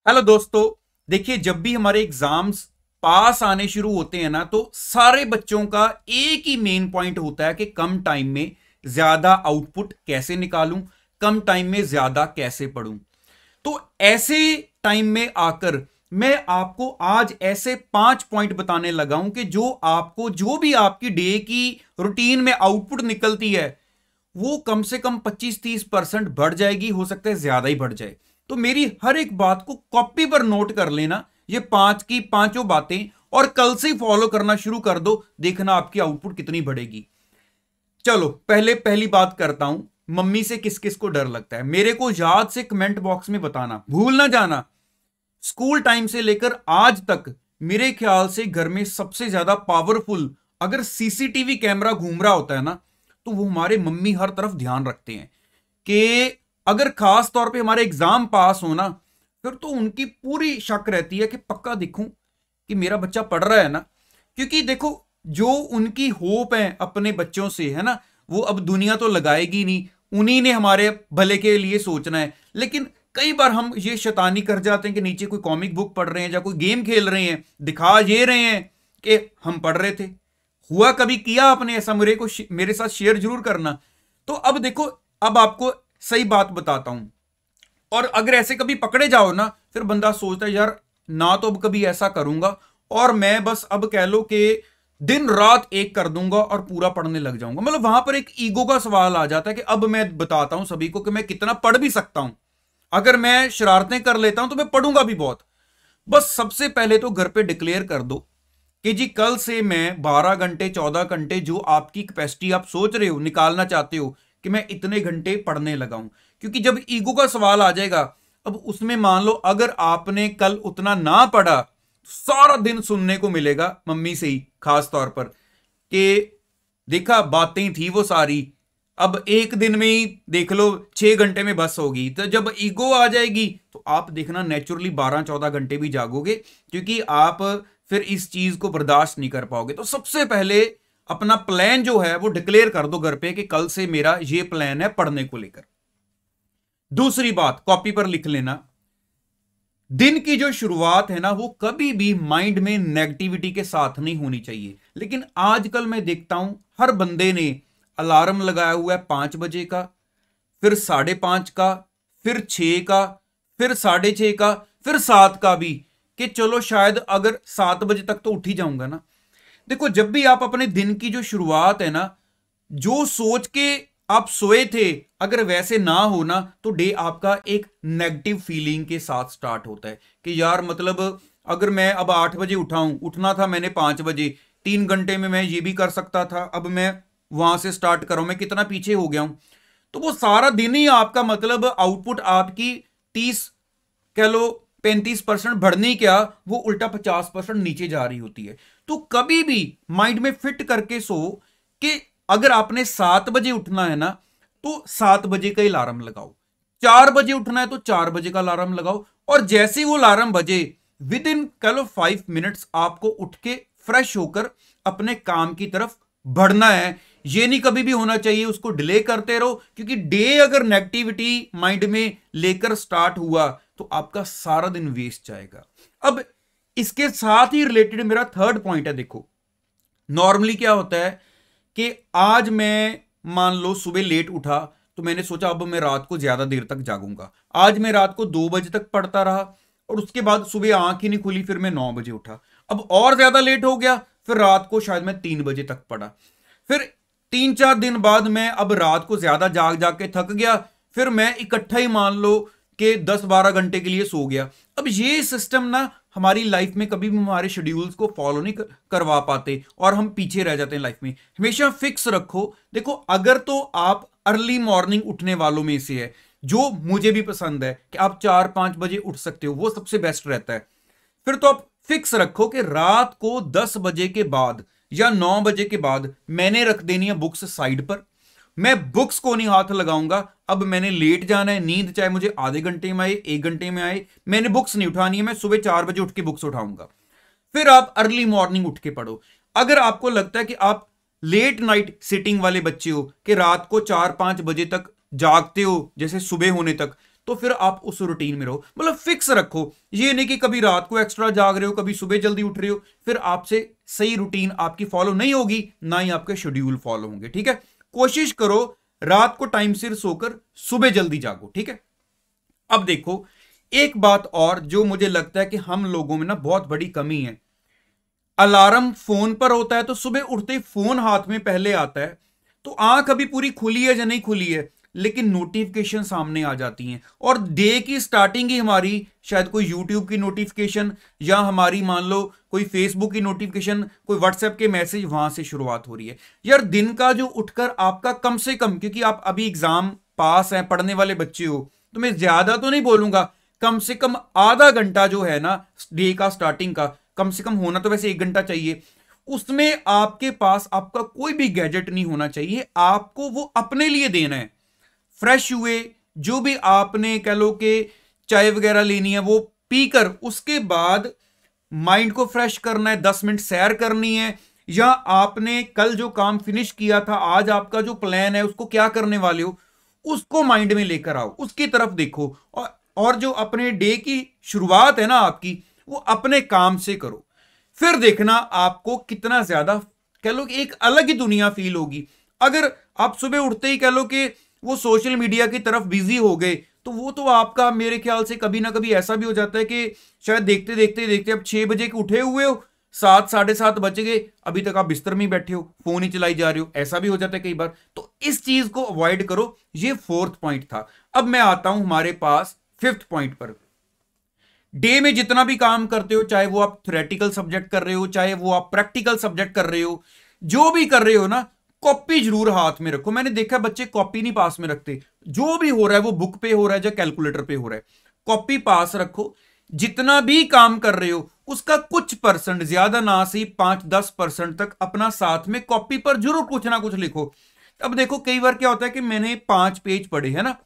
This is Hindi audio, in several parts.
हेलो दोस्तों। देखिए, जब भी हमारे एग्जाम्स पास आने शुरू होते हैं ना, तो सारे बच्चों का एक ही मेन पॉइंट होता है कि कम टाइम में ज्यादा आउटपुट कैसे निकालूं, कम टाइम में ज्यादा कैसे पढ़ूं। तो ऐसे टाइम में आकर मैं आपको आज ऐसे 5 पॉइंट बताने लगा हूं कि जो आपको जो भी आपकी डे की रूटीन में आउटपुट निकलती है वो कम से कम 25-30% बढ़ जाएगी, हो सकता है ज्यादा ही बढ़ जाए। तो मेरी हर एक बात को कॉपी पर नोट कर लेना, ये पांच की पांचों बातें, और कल से फॉलो करना शुरू कर दो। देखना आपकी आउटपुट कितनी बढ़ेगी। चलो पहली बात करता हूं, मम्मी से किस किस को डर लगता है। मेरे को याद से कमेंट बॉक्स में बताना, भूल ना जाना। स्कूल टाइम से लेकर आज तक मेरे ख्याल से घर में सबसे ज्यादा पावरफुल अगर सीसीटीवी कैमरा घूम रहा होता है ना, तो वो हमारे मम्मी हर तरफ ध्यान रखते हैं कि अगर खास तौर पे हमारे एग्जाम पास हो ना, फिर तो उनकी पूरी शक रहती है कि पक्का देखूं कि मेरा बच्चा पढ़ रहा है ना। क्योंकि देखो, जो उनकी होप है अपने बच्चों से, है ना, वो अब दुनिया तो लगाएगी नहीं, उन्हीं ने हमारे भले के लिए सोचना है। लेकिन कई बार हम ये शैतानी कर जाते हैं कि नीचे कोई कॉमिक बुक पढ़ रहे हैं या कोई गेम खेल रहे हैं, दिखा ये रहे हैं कि हम पढ़ रहे थे। हुआ कभी किया आपने ऐसा? मेरे साथ शेयर जरूर करना। तो अब देखो, अब आपको सही बात बताता हूं। और अगर ऐसे कभी पकड़े जाओ ना, फिर बंदा सोचता है यार, ना तो अब कभी ऐसा करूंगा, और मैं बस अब कह लो कि दिन रात एक कर दूंगा और पूरा पढ़ने लग जाऊंगा। मतलब वहां पर एक ईगो का सवाल आ जाता है कि अब मैं बताता हूं सभी को कि मैं कितना पढ़ भी सकता हूं। अगर मैं शरारतें कर लेता हूं तो मैं पढ़ूंगा भी बहुत। बस सबसे पहले तो घर पे डिक्लेयर कर दो कि जी कल से मैं 12 घंटे 14 घंटे, जो आपकी कैपेसिटी आप सोच रहे हो निकालना चाहते हो, कि मैं इतने घंटे पढ़ने लगाऊं। क्योंकि जब ईगो का सवाल आ जाएगा, अब उसमें मान लो अगर आपने कल उतना ना पढ़ा, सारा दिन सुनने को मिलेगा मम्मी से ही, खास तौर पर, कि देखा बातें थी वो सारी, अब एक दिन में ही देख लो 6 घंटे में बस होगी। तो जब ईगो आ जाएगी तो आप देखना नेचुरली 12-14 घंटे भी जागोगे, क्योंकि आप फिर इस चीज को बर्दाश्त नहीं कर पाओगे। तो सबसे पहले अपना प्लान जो है वो डिक्लेयर कर दो घर पे कि कल से मेरा ये प्लान है पढ़ने को लेकर। दूसरी बात कॉपी पर लिख लेना, दिन की जो शुरुआत है ना, वो कभी भी माइंड में नेगेटिविटी के साथ नहीं होनी चाहिए। लेकिन आजकल मैं देखता हूं हर बंदे ने अलार्म लगाया हुआ है 5 बजे का, फिर 5:30 का, फिर 6 का, फिर 6:30 का, फिर 7 का भी, कि चलो शायद अगर 7 बजे तक तो उठ ही जाऊंगा ना। देखो, जब भी आप अपने दिन की जो शुरुआत है ना, जो सोच के आप सोए थे, अगर वैसे ना हो ना, तो डे आपका एक नेगेटिव फीलिंग के साथ स्टार्ट होता है कि यार, मतलब अगर मैं अब 8 बजे उठाऊं, उठना था मैंने 5 बजे, 3 घंटे में मैं ये भी कर सकता था, अब मैं वहां से स्टार्ट करूं, मैं कितना पीछे हो गया हूं। तो वो सारा दिन ही आपका, मतलब आउटपुट आपकी 30 कह लो 35% बढ़नी, क्या वो उल्टा 50% नीचे जा रही होती है। तो कभी भी माइंड में फिट करके सो कि अगर आपने 7 बजे उठना है ना, तो 7 बजे का अलार्म लगाओ। 4 बजे उठना है तो 4 बजे का अलार्म लगाओ। और जैसे ही वो अलार्म बजे, विद इन कह लो 5 मिनट्स आपको उठ के फ्रेश होकर अपने काम की तरफ बढ़ना है। ये नहीं कभी भी होना चाहिए उसको डिले करते रहो, क्योंकि डे अगर नेगेटिविटी माइंड में लेकर स्टार्ट हुआ तो आपका सारा दिन वेस्ट जाएगा। अब इसके साथ ही रिलेटेड मेरा थर्ड पॉइंट है। देखो, नॉर्मली क्या होता है कि आज मैं मान लो सुबह लेट उठा, तो मैंने सोचा अब मैं रात को ज्यादा देर तक जागूंगा। आज मैं रात को 2 बजे तक पढ़ता रहा, और उसके बाद सुबह आंख ही नहीं खुली, फिर मैं 9 बजे उठा। अब और ज्यादा लेट हो गया, फिर रात को शायद मैं 3 बजे तक पढ़ा। फिर 3-4 दिन बाद मैं अब रात को ज्यादा जाग जाग के थक गया, फिर मैं इकट्ठा ही मान लो कि 10-12 घंटे के लिए सो गया। अब ये सिस्टम ना हमारी लाइफ में कभी भी हमारे शेड्यूल्स को फॉलो नहीं करवा पाते, और हम पीछे रह जाते हैं लाइफ में। हमेशा फिक्स रखो। देखो, अगर तो आप अर्ली मॉर्निंग उठने वालों में से है, जो मुझे भी पसंद है कि आप 4-5 बजे उठ सकते हो, वो सबसे बेस्ट रहता है, फिर तो आप फिक्स रखो कि रात को 10 बजे के बाद या 9 बजे के बाद मैंने रख देनी है बुक्स साइड पर। मैं बुक्स को नहीं हाथ लगाऊंगा। अब मैंने लेट जाना है, नींद चाहे मुझे आधे घंटे में आए 1 घंटे में आए, मैंने बुक्स नहीं उठानी है। मैं सुबह 4 बजे उठ के बुक्स उठाऊंगा। फिर आप अर्ली मॉर्निंग उठ के पढ़ो। अगर आपको लगता है कि आप लेट नाइट सिटिंग वाले बच्चे हो, कि रात को 4-5 बजे तक जागते हो जैसे सुबह होने तक, तो फिर आप उस रूटीन में रहो, मतलब फिक्स रखो। ये नहीं कि कभी रात को एक्स्ट्रा जाग रहे हो, कभी सुबह जल्दी उठ रहे हो, फिर आपसे सही रूटीन आपकी फॉलो नहीं होगी, ना ही आपके शेड्यूल फॉलो होंगे। ठीक है, कोशिश करो रात को टाइम सिर सोकर सुबह जल्दी जागो। ठीक है, अब देखो एक बात और जो मुझे लगता है कि हम लोगों में ना बहुत बड़ी कमी है, अलार्म फोन पर होता है तो सुबह उठते ही फोन हाथ में पहले आता है, तो आंख अभी पूरी खुली है या नहीं खुली है, लेकिन नोटिफिकेशन सामने आ जाती हैं और डे की स्टार्टिंग ही हमारी शायद कोई यूट्यूब की नोटिफिकेशन या हमारी मान लो कोई फेसबुक की नोटिफिकेशन, कोई व्हाट्सएप के मैसेज, वहां से शुरुआत हो रही है। यार दिन का जो उठकर आपका कम से कम, क्योंकि आप अभी एग्जाम पास हैं, पढ़ने वाले बच्चे हो, तो मैं ज्यादा तो नहीं बोलूंगा, कम से कम आधा घंटा जो है ना डे का स्टार्टिंग का, कम से कम होना तो वैसे 1 घंटा चाहिए, उसमें आपके पास आपका कोई भी गैजेट नहीं होना चाहिए। आपको वो अपने लिए देना है। फ्रेश हुए, जो भी आपने कह लो कि चाय वगैरह लेनी है वो पीकर उसके बाद माइंड को फ्रेश करना है, 10 मिनट सैर करनी है, या आपने कल जो काम फिनिश किया था, आज आपका जो प्लान है उसको क्या करने वाले हो, उसको माइंड में लेकर आओ, उसकी तरफ देखो। और जो अपने डे की शुरुआत है ना आपकी, वो अपने काम से करो। फिर देखना आपको कितना ज्यादा कह लो कि एक अलग ही दुनिया फील होगी। अगर आप सुबह उठते ही कह लो कि वो सोशल मीडिया की तरफ बिजी हो गए, तो वो तो आपका मेरे ख्याल से कभी ना कभी ऐसा भी हो जाता है कि शायद देखते देखते देखते अब 6 बजे के उठे हुए हो, 7 साढ़े 7 बज गए, अभी तक आप बिस्तर में ही बैठे हो, फोन ही चलाई जा रहे हो, ऐसा भी हो जाता है कई बार। तो इस चीज को अवॉइड करो। ये 4th पॉइंट था। अब मैं आता हूं हमारे पास 5th पॉइंट पर। डे में जितना भी काम करते हो, चाहे वो आप थ्योरेटिकल सब्जेक्ट कर रहे हो, चाहे वो आप प्रैक्टिकल सब्जेक्ट कर रहे हो, जो भी कर रहे हो ना, कॉपी जरूर हाथ में रखो। मैंने देखा बच्चे कॉपी नहीं पास में रखते, जो भी हो रहा है वो बुक पे हो रहा है या कैलकुलेटर पे हो रहा है, कॉपी पास रखो। जितना भी काम कर रहे हो उसका कुछ परसेंट, ज्यादा ना सही 5-10% तक अपना साथ में कॉपी पर जरूर कुछ ना कुछ लिखो। अब देखो कई बार क्या होता है कि मैंने 5 पेज पढ़े है ना,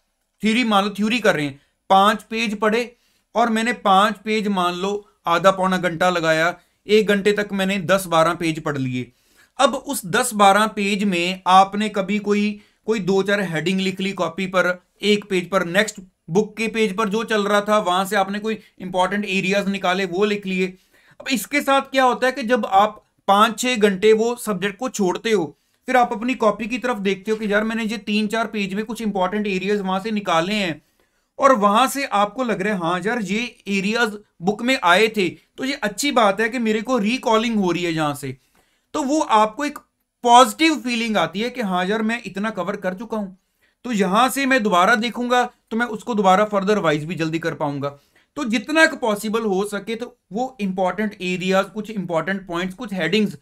थ्योरी मान लो थ्योरी कर रहे हैं, 5 पेज पढ़े और मैंने 5 पेज मान लो आधा पौना घंटा लगाया, 1 घंटे तक मैंने 10-12 पेज पढ़ लिए। अब उस 10-12 पेज में आपने कभी कोई 2-4 हेडिंग लिख ली कॉपी पर, 1 पेज पर, नेक्स्ट बुक के पेज पर जो चल रहा था वहां से आपने कोई इंपॉर्टेंट एरियाज निकाले वो लिख लिए। अब इसके साथ क्या होता है कि जब आप 5-6 घंटे वो सब्जेक्ट को छोड़ते हो, फिर आप अपनी कॉपी की तरफ देखते हो कि यार मैंने ये 3-4 पेज में कुछ इंपॉर्टेंट एरियाज वहां से निकाले हैं, और वहां से आपको लग रहा है हाँ यार ये एरियाज बुक में आए थे, तो ये अच्छी बात है कि मेरे को रिकॉलिंग हो रही है यहां से, तो वो आपको एक पॉजिटिव फीलिंग आती है कि हाँ यार मैं इतना कवर कर चुका हूं, तो यहां से मैं दोबारा देखूंगा तो मैं उसको दोबारा फर्दर रिवाइज भी जल्दी कर पाऊंगा। तो जितना पॉसिबल हो सके तो वो इंपॉर्टेंट एरियाज, कुछ इंपॉर्टेंट पॉइंट्स, कुछ हेडिंग्स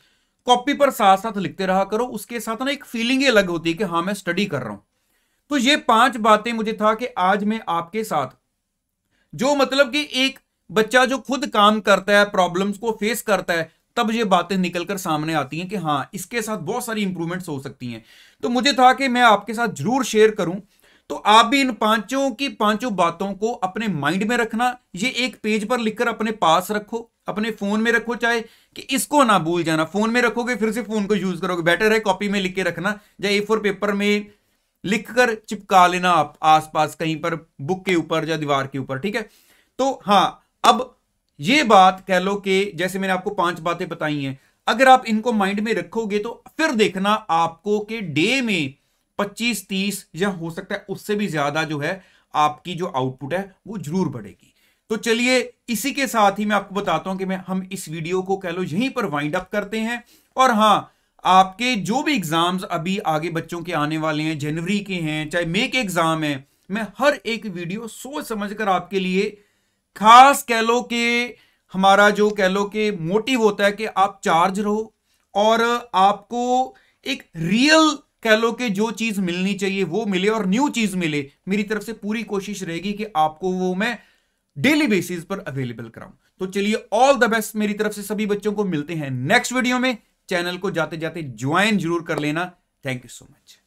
कॉपी पर साथ साथ लिखते रहा करो। उसके साथ ना एक फीलिंग ही अलग होती है कि हाँ मैं स्टडी कर रहा हूं। तो ये 5 बातें मुझे था कि आज मैं आपके साथ, जो मतलब कि एक बच्चा जो खुद काम करता है, प्रॉब्लम्स को फेस करता है, तब ये बातें निकलकर सामने आती हैं कि हाँ इसके साथ बहुत सारी इंप्रूवमेंट्स हो सकती हैं। तो मुझे था कि मैं आपके साथ जरूर शेयर करूं, तो आप भी इन 5 बातों को अपने माइंड में रखना। ये एक पेज पर लिखकर अपने पास रखो, अपने फोन में रखो, चाहे कि इसको ना भूल जाना। फोन में रखोगे फिर से फोन को यूज करोगे, बेटर है कॉपी में लिख के रखना, या A4 पेपर में लिखकर चिपका लेना आप आसपास कहीं पर, बुक के ऊपर या दीवार के ऊपर। ठीक है, तो हाँ अब ये बात कह लो कि जैसे मैंने आपको 5 बातें बताई हैं, अगर आप इनको माइंड में रखोगे तो फिर देखना आपको कि डे में 25-30 या हो सकता है उससे भी ज्यादा जो है आपकी जो आउटपुट है वो जरूर बढ़ेगी। तो चलिए इसी के साथ ही मैं आपको बताता हूं कि हम इस वीडियो को कह लो यहीं पर वाइंड अप करते हैं। और हाँ, आपके जो भी एग्जाम्स अभी आगे बच्चों के आने वाले हैं, जनवरी के हैं, चाहे मई के एग्जाम है, मैं हर एक वीडियो सोच समझकर आपके लिए, खास कह लो कि हमारा जो कह लो कि मोटिव होता है कि आप चार्ज रहो और आपको एक रियल कह लो कि जो चीज मिलनी चाहिए वो मिले और न्यू चीज मिले। मेरी तरफ से पूरी कोशिश रहेगी कि आपको वो मैं डेली बेसिस पर अवेलेबल कराऊं। तो चलिए ऑल द बेस्ट मेरी तरफ से सभी बच्चों को। मिलते हैं नेक्स्ट वीडियो में। चैनल को जाते जाते ज्वाइन जरूर कर लेना। Thank you so much.